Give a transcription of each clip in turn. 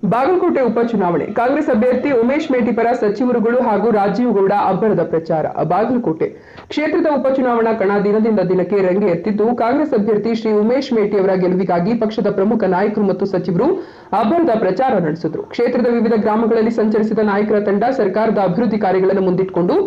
ಬಾಗಲಕೋಟೆ ಉಪಚುನಾವಣೆ ಕಾಂಗ್ರೆಸ್ ಅಭ್ಯರ್ಥಿ ಉಮೇಶ್ ಮೇಟಿ ಪರ ಸಚಿವರುಗಳು ಹಾಗೂ ರಾಜೀವ್ ಗೌಡ ಅಬ್ಬರದ ಪ್ರಚಾರ. ಬಾಗಲಕೋಟೆ ಕ್ಷೇತ್ರದ ಉಪಚುನಾವಣಾ ಕಣ ದಿನದಿಂದ ದಿನಕ್ಕೆ ರಂಗೆ ಎತ್ತಿದ್ದು, ಕಾಂಗ್ರೆಸ್ ಅಭ್ಯರ್ಥಿ ಶ್ರೀ ಉಮೇಶ್ ಮೇಟಿ ಅವರ ಗೆಲುವಿಗಾಗಿ ಪಕ್ಷದ ಪ್ರಮುಖ ನಾಯಕರು ಮತ್ತು ಸಚಿವರು ಅಬ್ಬರದ ಪ್ರಚಾರ ನಡೆಸಿದರು. ಕ್ಷೇತ್ರದ ವಿವಿಧ ಗ್ರಾಮಗಳಲ್ಲಿ ಸಂಚರಿಸಿದ ನಾಯಕರ ತಂಡ ಸರ್ಕಾರದ ಅಭಿವೃದ್ಧಿ ಕಾರ್ಯಗಳನ್ನು ಮುಂದಿಟ್ಟುಕೊಂಡು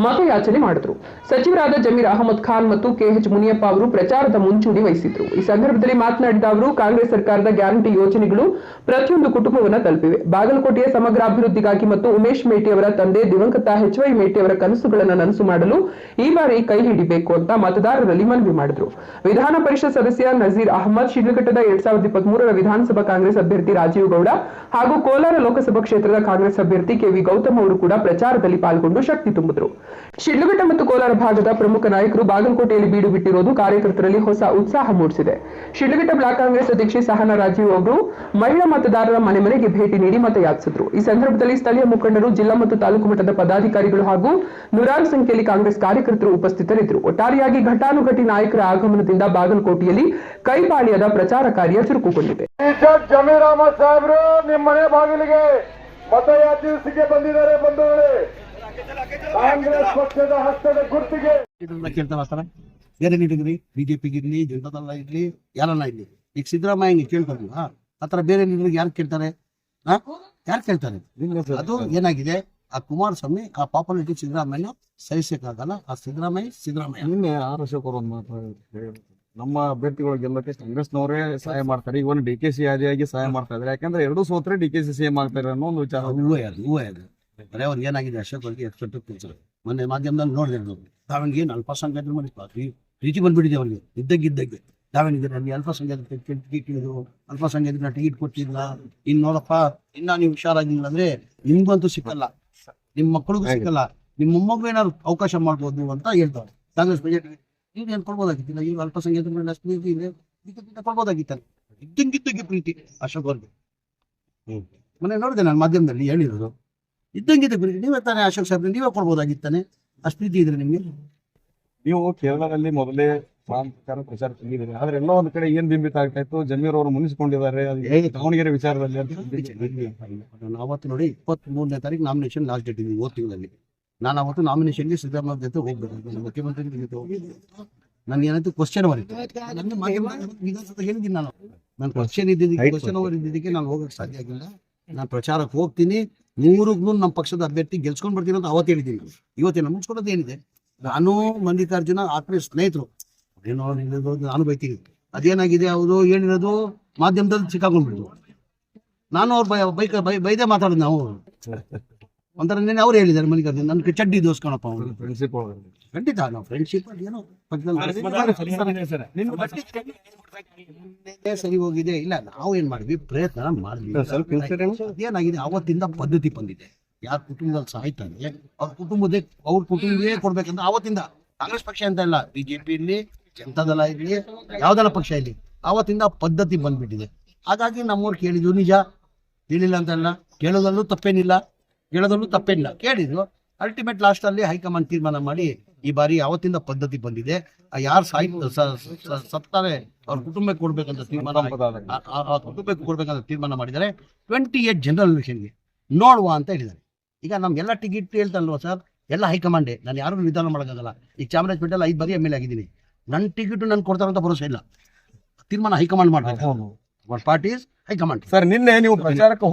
ಮತಯಾಚನೆ ಮಾಡಿದರು. ಸಚಿವರಾದ ಜಮೀರ್ ಅಹಮದ್ ಖಾನ್ ಮತ್ತು ಕೆಎಚ್ ಮುನಿಯಪ್ಪ ಅವರು ಪ್ರಚಾರದ ಮುಂಚೂಣಿ ವಹಿಸಿದ್ರು. ಈ ಸಂದರ್ಭದಲ್ಲಿ ಮಾತನಾಡಿದ ಅವರು, ಕಾಂಗ್ರೆಸ್ ಸರ್ಕಾರದ ಗ್ಯಾರಂಟಿ ಯೋಜನೆಗಳು ಪ್ರತಿಯೊಂದು ಕುಟುಂಬವನ್ನು ತಲುಪಿವೆ. ಬಾಗಲಕೋಟೆಯ ಸಮಗ್ರ ಅಭಿವೃದ್ಧಿಗಾಗಿ ಮತ್ತು ಉಮೇಶ್ ಮೇಟಿ ಅವರ ತಂದೆ ದಿವಂಗತ ಎಚ್.ವೈ. ಮೇಟಿ ಅವರ ಕನಸುಗಳನ್ನು ನನಸು ಮಾಡಲು ಈ ಬಾರಿ ಕೈ ಹಿಡಿಬೇಕು ಅಂತ ಮತದಾರರಲ್ಲಿ ಮನವಿ ಮಾಡಿದರು. ವಿಧಾನ ಪರಿಷತ್ ಸದಸ್ಯ ನಜೀರ್ ಅಹಮದ್, ಶಿಡ್ಲಘಟ್ಟದ 2023ರ ವಿಧಾನಸಭಾ ಕಾಂಗ್ರೆಸ್ ಅಭ್ಯರ್ಥಿ ರಾಜೀವ್ ಗೌಡ ಹಾಗೂ ಕೋಲಾರ ಲೋಕಸಭಾ ಕ್ಷೇತ್ರದ ಕಾಂಗ್ರೆಸ್ ಅಭ್ಯರ್ಥಿ ಕೆ.ವಿ. ಗೌತಮ್ ಅವರು ಕೂಡ ಪ್ರಚಾರದಲ್ಲಿ ಪಾಲ್ಗೊಂಡು ಶಕ್ತಿ ತುಂಬಿದರು. ಶಿಡ್ಲಘಟ್ಟ ಮತ್ತು ಕೋಲಾರ ಭಾಗದ ಪ್ರಮುಖ ನಾಯಕರು ಬಾಗಲಕೋಟೆಯಲ್ಲಿ ಬೀಡು ಬಿಟ್ಟಿರುವುದು ಕಾರ್ಯಕರ್ತರಲ್ಲಿ ಹೊಸ ಉತ್ಸಾಹ ಮೂಡಿಸಿದೆ. ಶಿಡ್ಲಘಟ್ಟ ಬ್ಲಾಕ್ ಕಾಂಗ್ರೆಸ್ ಅಧ್ಯಕ್ಷೆ ಸಹನಾ ರಾಜೀವ್ ಅವರು ಮಹಿಳಾ ಮತದಾರರ ಮನೆ ಮನೆಗೆ ಭೇಟಿ ನೀಡಿ ಮತಯಾಚಿಸಿದರು. ಈ ಸಂದರ್ಭದಲ್ಲಿ ಸ್ಥಳೀಯ ಮುಖಂಡರು, ಜಿಲ್ಲಾ ಮತ್ತು ತಾಲೂಕು ಮಟ್ಟದ ಪದಾಧಿಕಾರಿಗಳು ಹಾಗೂ ನೂರಾರು ಸಂಖ್ಯೆಯಲ್ಲಿ ಕಾಂಗ್ರೆಸ್ ಕಾರ್ಯಕರ್ತರು ಉಪಸ್ಥಿತರಿದ್ದರು. ಒಟ್ಟಾರೆಯಾಗಿ ಘಟಾನುಘಟಿ ನಾಯಕರ ಆಗಮನದಿಂದ ಬಾಗಲಕೋಟೆಯಲ್ಲಿ ಕೈಪಾಳ್ಯದ ಪ್ರಚಾರ ಕಾರ್ಯ ಚುರುಕುಗೊಂಡಿದೆ. ಜಮೀರ್ ಅಹಮದ್ ಸಾಹೇಬರು ನಿಮ್ಮ ಮನೆ ಬಾಗಿಲಿಗೆ ಮತಯಾಚಿಸಿಗೆ ಬಂದಿದ್ದಾರೆ. ಬಂಧುಗಳೇ, ಕಾಂಗ್ರೆಸ್ ಪಕ್ಷದ ಹಸ್ತದ ಗುರ್ತಿಗೆ ಕೇಳ್ತಾರ ಬೇರೆ ನೀಡಿದ್ರಿ, ಬಿಜೆಪಿಗಿರ್ಲಿ, ಜನತಾದಳ ಇರ್ಲಿ, ಯಾರನ್ನ ಇರ್ಲಿ. ಈಗ ಸಿದ್ದರಾಮಯ್ಯ ಕೇಳ್ತಾರಲ್ಲ, ಆತರ ಬೇರೆ ನೀಡಿದ್ರೆ ಯಾರು ಕೇಳ್ತಾರೆ? ಯಾರು ಕೇಳ್ತಾರೆ? ಅದು ಏನಾಗಿದೆ, ಆ ಕುಮಾರಸ್ವಾಮಿ ಆ ಪಾಪ್ಯುಲಾರಿಟಿ ಸಿದ್ದರಾಮಯ್ಯ ಸಹಿಸಕ್ಕಾಗಲ್ಲ. ಆ ಸಿದ್ದರಾಮಯ್ಯ ನಿನ್ನೆ ಆರ್ ಅಶೋಕ್ ಅವರು ನಮ್ಮ ಅಭ್ಯರ್ಥಿಗಳು ಗೆಲ್ಲಕ್ಕೆ ಕಾಂಗ್ರೆಸ್ನವರೇ ಸಹಾಯ ಮಾಡ್ತಾರೆ. ಈಗ ಒಂದು ಡಿ.ಕೆ.ಸಿ ಆದಿಯಾಗಿ ಸಹಾಯ ಮಾಡ್ತಾ ಇದ್ದಾರೆ. ಯಾಕಂದ್ರೆ ಎರಡು ಸೋತ್ರೆ ಡಿ.ಕೆ.ಸಿ ಸಿಎಂ ಆಗ್ತಾರೆ ಅನ್ನೋ ಒಂದು ವಿಚಾರ. ಬರೇ ಅವ್ರಿಗೆ ಏನಾಗಿದೆ, ಅಶೋಕ್ ಅವ್ರಿಗೆ ಎಕ್ಸ್ಪೆಕ್ಟ್ ಕೂರ್ತಾರೆ. ಮೊನ್ನೆ ಮಾಧ್ಯಮದಲ್ಲಿ ನೋಡಿದೆ, ತಾವನಿಗೆ ಅಲ್ಪಸಂಖ್ಯಾತರು ಮಾಡಿ ರೀತಿ ಬಂದ್ಬಿಟ್ಟಿದೆ. ಅವ್ರಿಗೆ ಇದ್ದಕ್ಕೆ ತಾವೇನಿದೆ ಅಲ್ಲಿ ಅಲ್ಪಸಂಖ್ಯಾತ ಟಿಕೆಟ್ ಅಲ್ಪಸಂಖ್ಯಾತನ ಟಿಕೆಟ್ ಕೊಟ್ಟಿಲ್ಲ. ಇನ್ನು ನೋಡಪ್ಪ, ಇನ್ನ ನೀವು ಹುಷಾರಾಗಿಲ್ಲ ಅಂದ್ರೆ ನಿಮ್ಗಂತೂ ಸಿಕ್ಕಲ್ಲ, ನಿಮ್ಮ ಮಕ್ಕಳಿಗೂ ಸಿಕ್ಕಲ್ಲ, ನಿಮ್ಮ ಮೊಮ್ಮಗು ಏನಾದ್ರು ಅವಕಾಶ ಮಾಡ್ಬೋದು ಅಂತ ಹೇಳ್ತಾರೆ. ಕಾಂಗ್ರೆಸ್ ಬಜೆಟ್ ನೀವು ಏನ್ ಕೊಡ್ಬೋದಾಗಿತ್ತಿಲ್ಲ, ಈಗ ಅಲ್ಪಸಂಖ್ಯಾತರ ಮೇಲೆ ಅಷ್ಟು ಪ್ರೀತಿ ಇದೆ, ಕೊಡ್ಬೋದಾಗಿತ್ತಲ್ಲ. ಇದ್ದಂಗಿದ್ದಕ್ಕೆ ಪ್ರೀತಿ ಅಶೋಕ್ ಅವ್ರಿಗೆ. ಮೊನ್ನೆ ನೋಡಿದೆ ನಾನು ಮಾಧ್ಯಮದಲ್ಲಿ ಹೇಳಿರೋದು, ಇದ್ದಂಗಿದೆ ಪ್ರೀತಿ. ನೀವೇ ತಾನೇ ಅಶೋಕ್ ಸಾಹೇಬ್ರೆ, ನೀವೇ ಕೊಡ್ಬೋದಾಗಿತ್ತಾನೆ, ಅಷ್ಟು ಪ್ರೀತಿ ಇದ್ರೆ ನಿಮ್ಗೆ. ನೀವು ಕೇರಳದಲ್ಲಿ ಮೊದಲೇ ಪ್ರಚಾರ ತೆಗೆದಿದ್ದೀರಿ, ಆದ್ರೆ ಎಲ್ಲೋ ಒಂದ್ ಕಡೆ ಏನ್ ಬಿಂಬಿತ ಆಗ್ತಾ ಇತ್ತು, ಜಮೀರ್ ಅವರು ಮುನಿಸಿಕೊಂಡಿದ್ದಾರೆ ದಾವಣಗೆರೆ ವಿಚಾರದಲ್ಲಿ ಅಂತ. ಅವತ್ತು ನೋಡಿ 23ನೇ ತಾರೀಕು ನಾಮಿನೇಷನ್ ಲಾಸ್ಟ್ ಡೇಟ್ ಇದೆ, ಹೋದ ತಿಂಗಳಲ್ಲಿ. ನಾನು ಅವತ್ತು ನಾಮಿನೇಷನ್ಗೆ ಸಿದ್ದರಾಮಯ್ಯ ಜೊತೆ ಹೋಗ್ಬೇಕು, ಮುಖ್ಯಮಂತ್ರಿ ಜೊತೆ ಹೋಗ್ಬೇಕು. ನನ್ಗೆ ಏನಾಯ್ತು, ಕ್ವಶನ್ ಅವರ್ ಇತ್ತು. ವಿಧಾನಸಭೆ ಹೇಳಿದ್ದೀನಿ ನಾನು ಕ್ವಶನ್ ಇದ್ದಿದ್ದಕ್ಕೆ, ಕ್ವಶನ್ ಅವರ್ ಇದ್ದಿದ್ದಕ್ಕೆ ನಾನು ಹೋಗಕ್ಕೆ ಸಾಧ್ಯ ಆಗಿಲ್ಲ. ನಾನು ಪ್ರಚಾರಕ್ಕೆ ಹೋಗ್ತೀನಿ, 100ಕ್ಕೂ ನಮ್ಮ ಪಕ್ಷದ ಅಭ್ಯರ್ಥಿ ಗೆಲ್ಸ್ಕೊಂಡ್ ಬರ್ತೀನಿ ಅಂತ ಅವತ್ತು ಹೇಳಿದ್ದೀನಿ. ಇವತ್ತೇನು ಮುಗಿಸ್ಕೊಡೋದು ಏನಿದೆ, ನಾನು ಮಲ್ಲಿಕಾರ್ಜುನ ಆತ್ಮೀಯ ಸ್ನೇಹಿತರು, ಏನೋ ನಾನು ಬೈತೀನಿ. ಅದೇನಾಗಿದೆ, ಅವರು ಹೇಳಿರೋದು ಮಾಧ್ಯಮದಲ್ಲಿ ಸಿಕ್ಕಾಕೊಂಡ್ಬಿಡ್ತು. ನಾನು ಅವ್ರು ಬೈದೇ ಮಾತಾಡೋದು. ನಾವು ಒಂಥರ ನೆನೆ ಅವ್ರು ಹೇಳಿದ್ದಾರೆ, ಮಲ್ಲಿಕಾರ್ಜುನ ನನ್ಗೆ ಚಡ್ಡಿ ದೋಸ್ಕೊಳಪ್ಪ ಅವ್ರು. ಖಂಡಿತ ನಾವು ಫ್ರೆಂಡ್ಶಿಪ್ ಏನೋ ಸರಿ ಹೋಗಿದೆ. ಇಲ್ಲ, ನಾವು ಏನ್ ಮಾಡಿದ್ವಿ, ಪ್ರಯತ್ನ ಮಾಡಿದ್ವಿ. ಏನಾಗಿದೆ, ಅವತ್ತಿಂದ ಪದ್ಧತಿ ಬಂದಿದೆ. ಯಾರ ಕುಟುಂಬದಲ್ಲಿ ಸಾಯ್ತಾನೆ ಅವ್ರ ಕುಟುಂಬವೇ ಕೊಡ್ಬೇಕಂತ ಅವತ್ತಿಂದ. ಕಾಂಗ್ರೆಸ್ ಪಕ್ಷ ಅಂತ ಇಲ್ಲ, ಬಿಜೆಪಿ ಇರ್ಲಿ, ಜನತಾದಳ ಇರ್ಲಿ, ಯಾವ್ದೆಲ್ಲ ಪಕ್ಷ ಇರ್ಲಿ, ಅವತ್ತಿಂದ ಪದ್ಧತಿ ಬಂದ್ಬಿಟ್ಟಿದೆ. ಹಾಗಾಗಿ ನಮ್ಮವ್ರು ಕೇಳಿದ್ರು ನಿಜ, ಹೇಳಿಲ್ಲ ಅಂತಲ್ಲ, ಕೇಳೋದಲ್ಲೂ ತಪ್ಪೇನಿಲ್ಲ, ಕೇಳಿದ್ರು. ಅಲ್ಟಿಮೇಟ್ ಲಾಸ್ಟ್ ಅಲ್ಲಿ ಹೈಕಮಾಂಡ್ ತೀರ್ಮಾನ ಮಾಡಿ ಈ ಬಾರಿ ಅವತ್ತಿಂದ ಪದ್ಧತಿ ಬಂದಿದೆ. ಯಾರು ಸತ್ತಾರೆ ಅವ್ರ ಕುಟುಂಬಕ್ಕೆ ಕೊಡ್ಬೇಕಂತ ತೀರ್ಮಾನ ಮಾಡಿದ್ದಾರೆ. 28 ಜನರಲ್ ಎಲೆಕ್ಷನ್ಗೆ ನೋಡುವ ಅಂತ ಹೇಳಿದ್ದಾರೆ. ಈಗ ನಮ್ಗೆಲ್ಲ ಟಿಕೆಟ್ ಹೇಳ್ತಾರಲ್ವ ಸರ್, ಎಲ್ಲ ಹೈಕಮಾಂಡೇ. ನಾನು ಯಾರು ವಿಧಾನ ಮಾಡೋಕ್ಕಾಗಲ್ಲ. ಈಗ ಚಾಮರಾಜಪೇಟೆಲ್ಲ 5 ಬಾರಿ MLA ಆಗಿದ್ದೀನಿ. ನನ್ನ ಟಿಕೆಟ್ ನನ್ಗೆ ಕೊಡ್ತಾರಂತ ಭರೋಸೆ ಇಲ್ಲ. ತೀರ್ಮಾನ ಹೈಕಮಾಂಡ್ ಮಾಡ್ತಾರೆ. Party is high command. ಸರ್, ನಿನ್ನೆ ನೀವು ಪ್ರಚಾರಕ್ಕೆ